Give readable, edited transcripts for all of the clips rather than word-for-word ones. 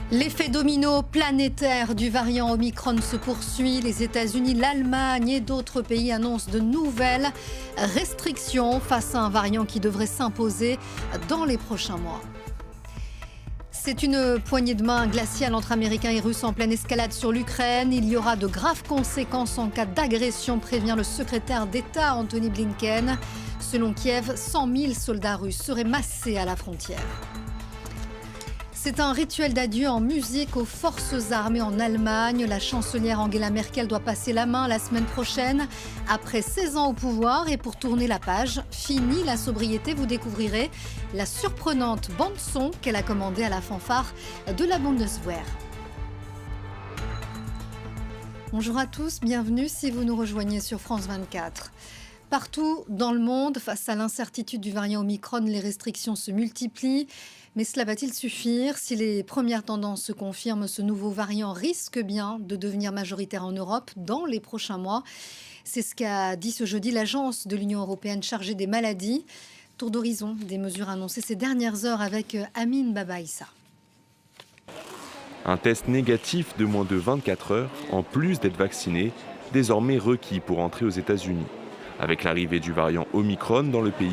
L'effet domino planétaire du variant Omicron se poursuit. Les États-Unis, l'Allemagne et d'autres pays annoncent de nouvelles restrictions face à un variant qui devrait s'imposer dans les prochains mois. C'est une poignée de main glaciale entre Américains et Russes en pleine escalade sur l'Ukraine. Il y aura de graves conséquences en cas d'agression, prévient le secrétaire d'État Antony Blinken. Selon Kiev, 100 000 soldats russes seraient massés à la frontière. C'est un rituel d'adieu en musique aux forces armées en Allemagne. La chancelière Angela Merkel doit passer la main la semaine prochaine. Après 16 ans au pouvoir et pour tourner la page, fini la sobriété, vous découvrirez la surprenante bande-son qu'elle a commandée à la fanfare de la Bundeswehr. Bonjour à tous, bienvenue si vous nous rejoignez sur France 24. Partout dans le monde, face à l'incertitude du variant Omicron, les restrictions se multiplient. Mais cela va-t-il suffire? Si les premières tendances se confirment, ce nouveau variant risque bien de devenir majoritaire en Europe dans les prochains mois. C'est ce qu'a dit ce jeudi l'agence de l'Union européenne chargée des maladies. Tour d'horizon des mesures annoncées ces dernières heures avec Amine Babaïssa. Un test négatif de moins de 24 heures, en plus d'être vacciné, désormais requis pour entrer aux États-Unis. Avec l'arrivée du variant Omicron dans le pays,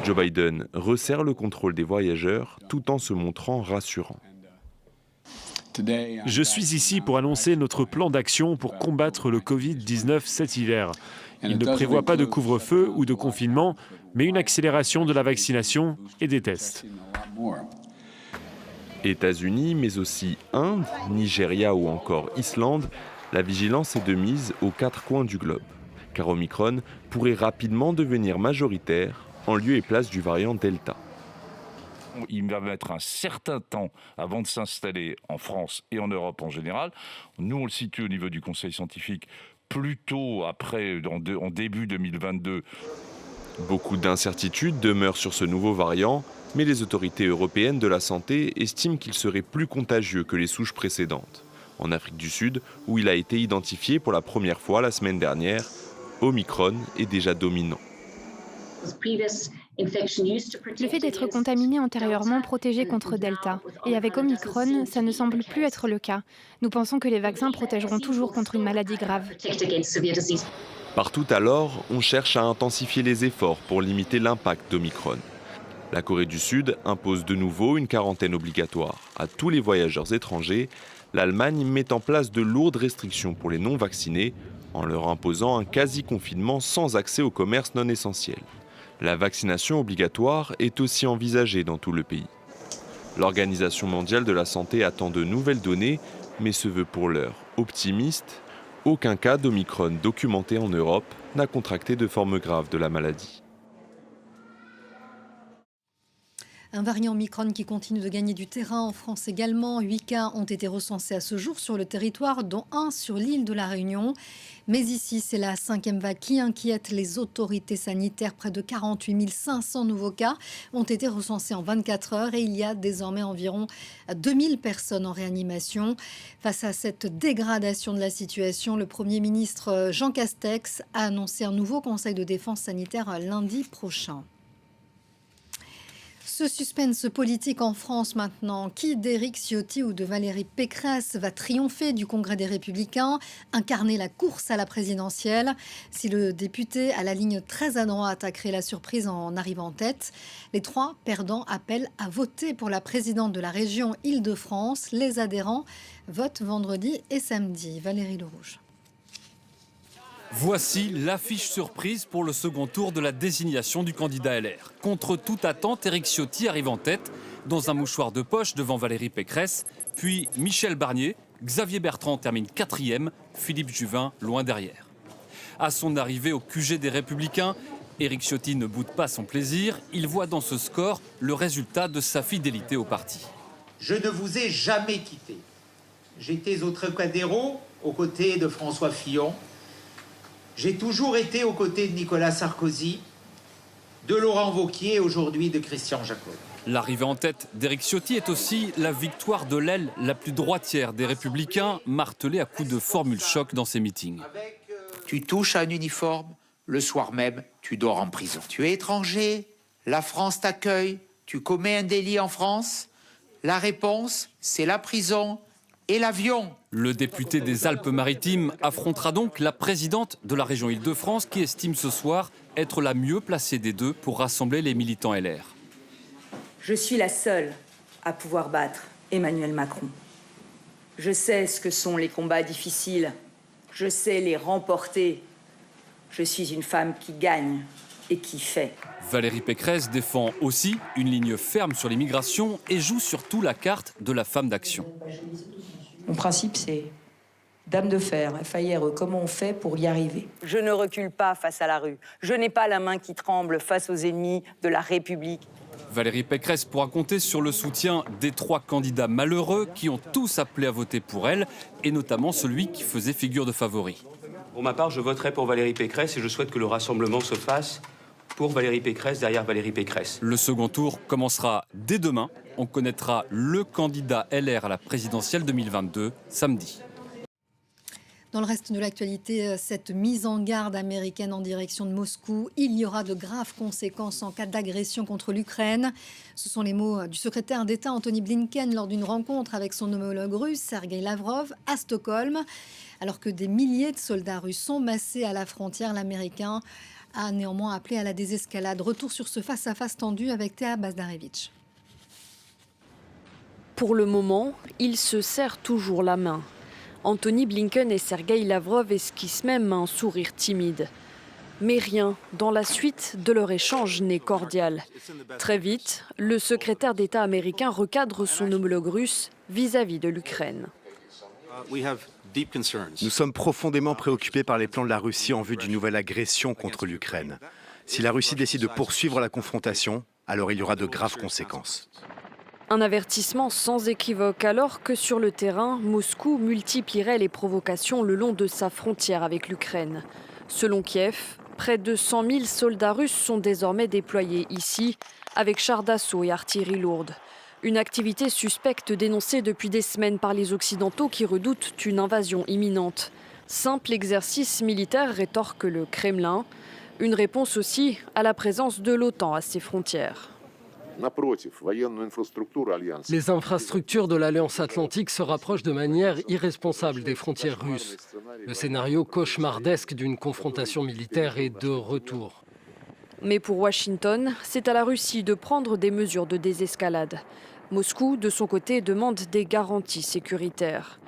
Joe Biden resserre le contrôle des voyageurs tout en se montrant rassurant. Je suis ici pour annoncer notre plan d'action pour combattre le Covid-19 cet hiver. Il ne prévoit pas de couvre-feu ou de confinement, mais une accélération de la vaccination et des tests. États-Unis, mais aussi Inde, Nigeria ou encore Islande, la vigilance est de mise aux 4 coins du globe. Car Omicron pourrait rapidement devenir majoritaire en lieu et place du variant Delta. Il va mettre un certain temps avant de s'installer en France et en Europe en général. Nous, on le situe au niveau du Conseil scientifique plutôt après, en début 2022. Beaucoup d'incertitudes demeurent sur ce nouveau variant, mais les autorités européennes de la santé estiment qu'il serait plus contagieux que les souches précédentes. En Afrique du Sud, où il a été identifié pour la première fois la semaine dernière, Omicron est déjà dominant. Le fait d'être contaminé antérieurement protégeait contre Delta. Et avec Omicron, ça ne semble plus être le cas. Nous pensons que les vaccins protégeront toujours contre une maladie grave. Partout alors, on cherche à intensifier les efforts pour limiter l'impact d'Omicron. La Corée du Sud impose de nouveau une quarantaine obligatoire à tous les voyageurs étrangers. L'Allemagne met en place de lourdes restrictions pour les non-vaccinés, en leur imposant un quasi-confinement sans accès au commerce non essentiel. La vaccination obligatoire est aussi envisagée dans tout le pays. L'Organisation mondiale de la santé attend de nouvelles données, mais se veut pour l'heure optimiste. Aucun cas d'Omicron documenté en Europe n'a contracté de forme grave de la maladie. Un variant Omicron qui continue de gagner du terrain en France également. 8 cas ont été recensés à ce jour sur le territoire, dont 1 sur l'île de la Réunion. Mais ici, c'est la 5e vague qui inquiète les autorités sanitaires. Près de 48 500 nouveaux cas ont été recensés en 24 heures et il y a désormais environ 2000 personnes en réanimation. Face à cette dégradation de la situation, le Premier ministre Jean Castex a annoncé un nouveau conseil de défense sanitaire lundi prochain. Ce suspense politique en France maintenant, qui d'Éric Ciotti ou de Valérie Pécresse va triompher du Congrès des Républicains, incarner la course à la présidentielle? Si le député à la ligne très à droite a créé la surprise en arrivant en tête, les 3 perdants appellent à voter pour la présidente de la région Île-de-France. Les adhérents votent vendredi et samedi. Valérie Lerouge. Voici l'affiche surprise pour le second tour de la désignation du candidat LR. Contre toute attente, Éric Ciotti arrive en tête, dans un mouchoir de poche devant Valérie Pécresse, puis Michel Barnier, Xavier Bertrand termine 4e, Philippe Juvin loin derrière. À son arrivée au QG des Républicains, Éric Ciotti ne boude pas son plaisir, il voit dans ce score le résultat de sa fidélité au parti. Je ne vous ai jamais quitté. J'étais au Trocadéro, aux côtés de François Fillon. J'ai toujours été aux côtés de Nicolas Sarkozy, de Laurent Wauquiez et aujourd'hui de Christian Jacob. L'arrivée en tête d'Éric Ciotti est aussi la victoire de l'aile la plus droitière des Républicains, martelée à coups de formule choc dans ses meetings. Tu touches à un uniforme, le soir même, tu dors en prison. Tu es étranger, la France t'accueille, tu commets un délit en France, La réponse, c'est la prison et l'avion. Le député des Alpes-Maritimes affrontera donc la présidente de la région Île-de-France qui estime ce soir être la mieux placée des deux pour rassembler les militants LR. Je suis la seule à pouvoir battre Emmanuel Macron. Je sais ce que sont les combats difficiles. Je sais les remporter. Je suis une femme qui gagne et qui fait. Valérie Pécresse défend aussi une ligne ferme sur l'immigration et joue surtout la carte de la femme d'action. Mon principe, c'est dame de fer, FAIRE, comment on fait pour y arriver? Je ne recule pas face à la rue. Je n'ai pas la main qui tremble face aux ennemis de la République. Valérie Pécresse pourra compter sur le soutien des 3 candidats malheureux qui ont tous appelé à voter pour elle, et notamment celui qui faisait figure de favori. Pour ma part, je voterai pour Valérie Pécresse et je souhaite que le rassemblement se fasse pour Valérie Pécresse, derrière Valérie Pécresse. Le second tour commencera dès demain. On connaîtra le candidat LR à la présidentielle 2022 samedi. Dans le reste de l'actualité, cette mise en garde américaine en direction de Moscou, il y aura de graves conséquences en cas d'agression contre l'Ukraine. Ce sont les mots du secrétaire d'État Antony Blinken lors d'une rencontre avec son homologue russe Sergueï Lavrov à Stockholm. Alors que des milliers de soldats russes sont massés à la frontière, l'Américain a néanmoins appelé à la désescalade. Retour sur ce face-à-face tendu avec Théa Bazdarevitch. Pour le moment, ils se serrent toujours la main. Antony Blinken et Sergueï Lavrov esquissent même un sourire timide. Mais rien dans la suite de leur échange n'est cordial. Très vite, le secrétaire d'État américain recadre son homologue russe vis-à-vis de l'Ukraine. Nous sommes profondément préoccupés par les plans de la Russie en vue d'une nouvelle agression contre l'Ukraine. Si la Russie décide de poursuivre la confrontation, alors il y aura de graves conséquences. Un avertissement sans équivoque alors que sur le terrain, Moscou multiplierait les provocations le long de sa frontière avec l'Ukraine. Selon Kiev, près de 100 000 soldats russes sont désormais déployés ici, avec chars d'assaut et artillerie lourde. Une activité suspecte dénoncée depuis des semaines par les Occidentaux qui redoutent une invasion imminente. Simple exercice militaire, rétorque le Kremlin. Une réponse aussi à la présence de l'OTAN à ses frontières. Les infrastructures de l'Alliance Atlantique se rapprochent de manière irresponsable des frontières russes. Le scénario cauchemardesque d'une confrontation militaire est de retour. Mais pour Washington, c'est à la Russie de prendre des mesures de désescalade. Moscou, de son côté, demande des garanties sécuritaires.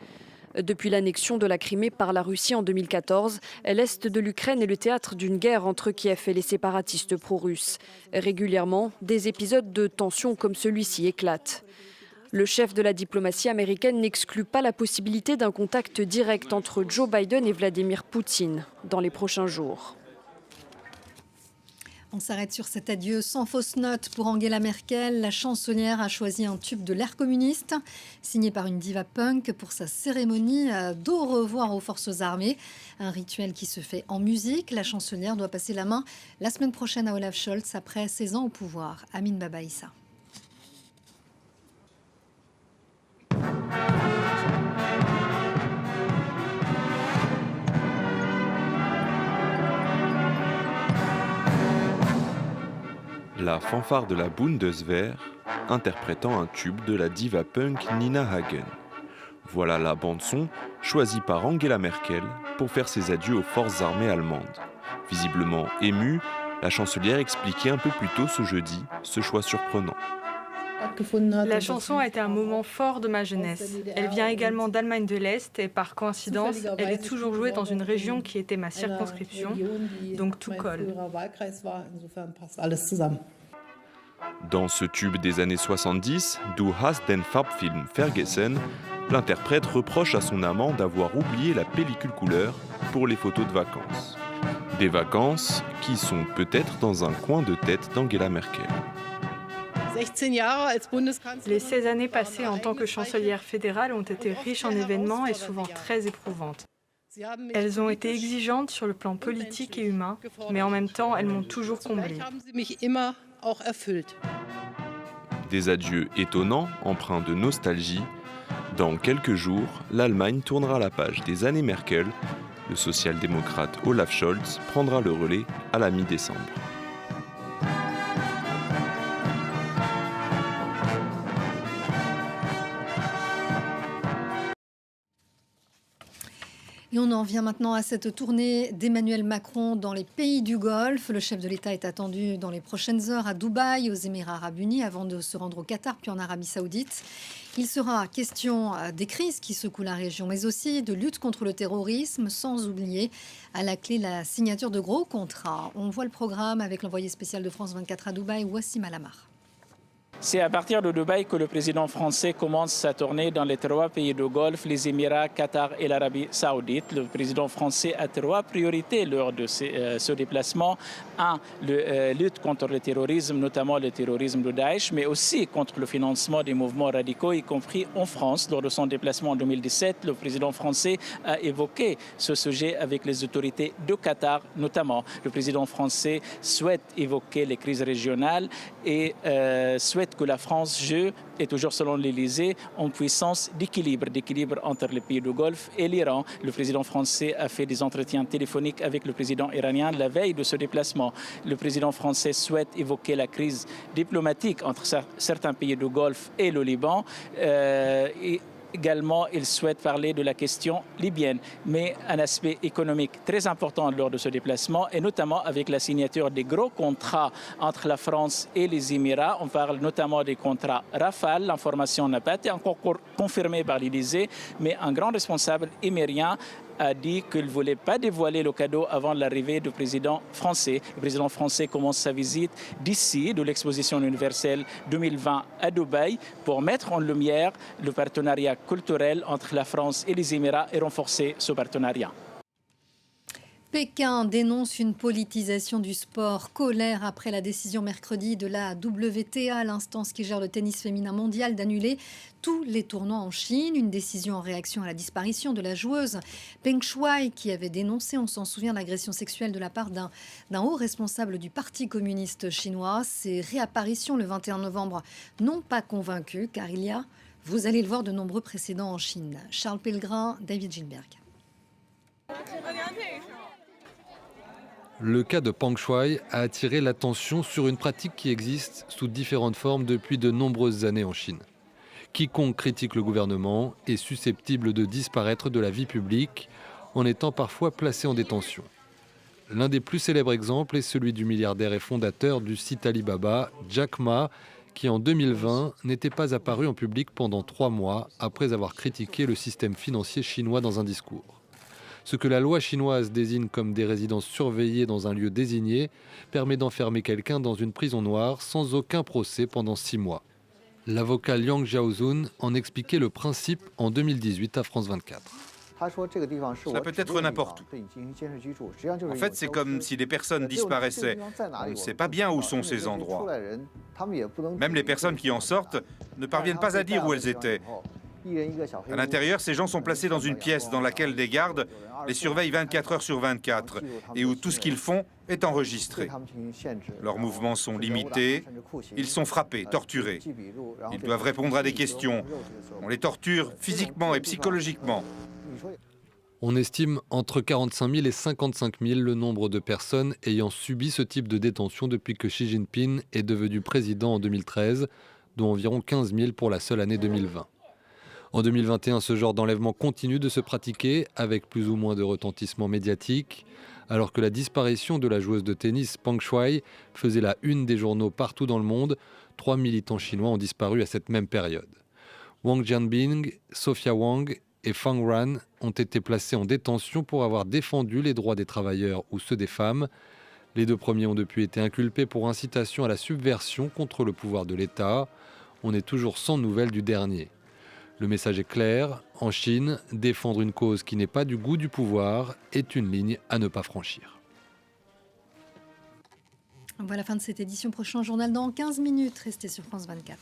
Depuis l'annexion de la Crimée par la Russie en 2014, l'Est de l'Ukraine est le théâtre d'une guerre entre Kiev et les séparatistes pro-russes. Régulièrement, des épisodes de tension comme celui-ci éclatent. Le chef de la diplomatie américaine n'exclut pas la possibilité d'un contact direct entre Joe Biden et Vladimir Poutine dans les prochains jours. On s'arrête sur cet adieu sans fausse note pour Angela Merkel. La chancelière a choisi un tube de l'ère communiste, signé par une diva punk pour sa cérémonie d'au revoir aux forces armées. Un rituel qui se fait en musique. La chancelière doit passer la main la semaine prochaine à Olaf Scholz après 16 ans au pouvoir. Amine Babaïssa. La fanfare de la Bundeswehr, interprétant un tube de la diva punk Nina Hagen. Voilà la bande-son choisie par Angela Merkel pour faire ses adieux aux forces armées allemandes. Visiblement émue, la chancelière expliquait un peu plus tôt ce jeudi ce choix surprenant. La chanson a été un moment fort de ma jeunesse. Elle vient également d'Allemagne de l'Est et par coïncidence, elle est toujours jouée dans une région qui était ma circonscription, donc tout colle. Dans ce tube des années 70, Du hast den Farbfilm vergessen, l'interprète reproche à son amant d'avoir oublié la pellicule couleur pour les photos de vacances. Des vacances qui sont peut-être dans un coin de tête d'Angela Merkel. Les 16 années passées en tant que chancelière fédérale ont été riches en événements et souvent très éprouvantes. Elles ont été exigeantes sur le plan politique et humain, mais en même temps, elles m'ont toujours comblée. Des adieux étonnants, empreints de nostalgie. Dans quelques jours, l'Allemagne tournera la page des années Merkel. Le social-démocrate Olaf Scholz prendra le relais à la mi-décembre. en vient maintenant à cette tournée d'Emmanuel Macron dans les pays du Golfe. Le chef de l'État est attendu dans les prochaines heures à Dubaï, aux Émirats arabes unis, avant de se rendre au Qatar, puis en Arabie saoudite. Il sera question des crises qui secouent la région, mais aussi de lutte contre le terrorisme, sans oublier à la clé la signature de gros contrats. On voit le programme avec l'envoyé spécial de France 24 à Dubaï, Wassim Alamar. C'est à partir de Dubaï que le président français commence sa tournée dans les 3 pays du Golfe, les Émirats, Qatar et l'Arabie saoudite. Le président français a 3 priorités lors de ce déplacement. 1, la lutte contre le terrorisme, notamment le terrorisme de Daesh, mais aussi contre le financement des mouvements radicaux, y compris en France. Lors de son déplacement en 2017, le président français a évoqué ce sujet avec les autorités de Qatar notamment. Le président français souhaite évoquer les crises régionales et souhaite que la France joue, et toujours selon l'Élysée, en puissance d'équilibre entre les pays du Golfe et l'Iran. Le président français a fait des entretiens téléphoniques avec le président iranien la veille de ce déplacement. Le président français souhaite évoquer la crise diplomatique entre certains pays du Golfe et le Liban. Également, il souhaite parler de la question libyenne, mais un aspect économique très important lors de ce déplacement, et notamment avec la signature des gros contrats entre la France et les Émirats. On parle notamment des contrats Rafale. L'information n'a pas été encore confirmée par l'Élysée, mais un grand responsable émirien a dit qu'il ne voulait pas dévoiler le cadeau avant l'arrivée du président français. Le président français commence sa visite d'ici, de l'exposition universelle 2020 à Dubaï, pour mettre en lumière le partenariat culturel entre la France et les Émirats et renforcer ce partenariat. Pékin dénonce une politisation du sport. Colère après la décision mercredi de la WTA, l'instance qui gère le tennis féminin mondial, d'annuler tous les tournois en Chine. Une décision en réaction à la disparition de la joueuse Peng Shuai, qui avait dénoncé, on s'en souvient, l'agression sexuelle de la part d'un haut responsable du Parti communiste chinois. Ces réapparitions le 21 novembre n'ont pas convaincu, car il y a, vous allez le voir, de nombreux précédents en Chine. Charles Pellegrin, David Gilberg. Le cas de Peng Shuai a attiré l'attention sur une pratique qui existe sous différentes formes depuis de nombreuses années en Chine. Quiconque critique le gouvernement est susceptible de disparaître de la vie publique en étant parfois placé en détention. L'un des plus célèbres exemples est celui du milliardaire et fondateur du site Alibaba, Jack Ma, qui en 2020 n'était pas apparu en public pendant 3 mois après avoir critiqué le système financier chinois dans un discours. Ce que la loi chinoise désigne comme des résidences surveillées dans un lieu désigné permet d'enfermer quelqu'un dans une prison noire sans aucun procès pendant 6 mois. L'avocat Liang Xiaozun en expliquait le principe en 2018 à France 24. Ça peut être n'importe où. En fait, c'est comme si des personnes disparaissaient. On ne sait pas bien où sont ces endroits. Même les personnes qui en sortent ne parviennent pas à dire où elles étaient. À l'intérieur, ces gens sont placés dans une pièce dans laquelle des gardes les surveillent 24 heures sur 24 et où tout ce qu'ils font est enregistré. Leurs mouvements sont limités, ils sont frappés, torturés. Ils doivent répondre à des questions. On les torture physiquement et psychologiquement. On estime entre 45 000 et 55 000 le nombre de personnes ayant subi ce type de détention depuis que Xi Jinping est devenu président en 2013, dont environ 15 000 pour la seule année 2020. En 2021, ce genre d'enlèvement continue de se pratiquer avec plus ou moins de retentissement médiatique, alors que la disparition de la joueuse de tennis Peng Shuai faisait la une des journaux partout dans le monde. 3 militants chinois ont disparu à cette même période. Wang Jianbing, Sophia Wang et Fang Ran ont été placés en détention pour avoir défendu les droits des travailleurs ou ceux des femmes. Les 2 premiers ont depuis été inculpés pour incitation à la subversion contre le pouvoir de l'État. On est toujours sans nouvelles du dernier. Le message est clair, en Chine, défendre une cause qui n'est pas du goût du pouvoir est une ligne à ne pas franchir. Voilà la fin de cette édition. Prochain journal dans 15 minutes. Restez sur France 24.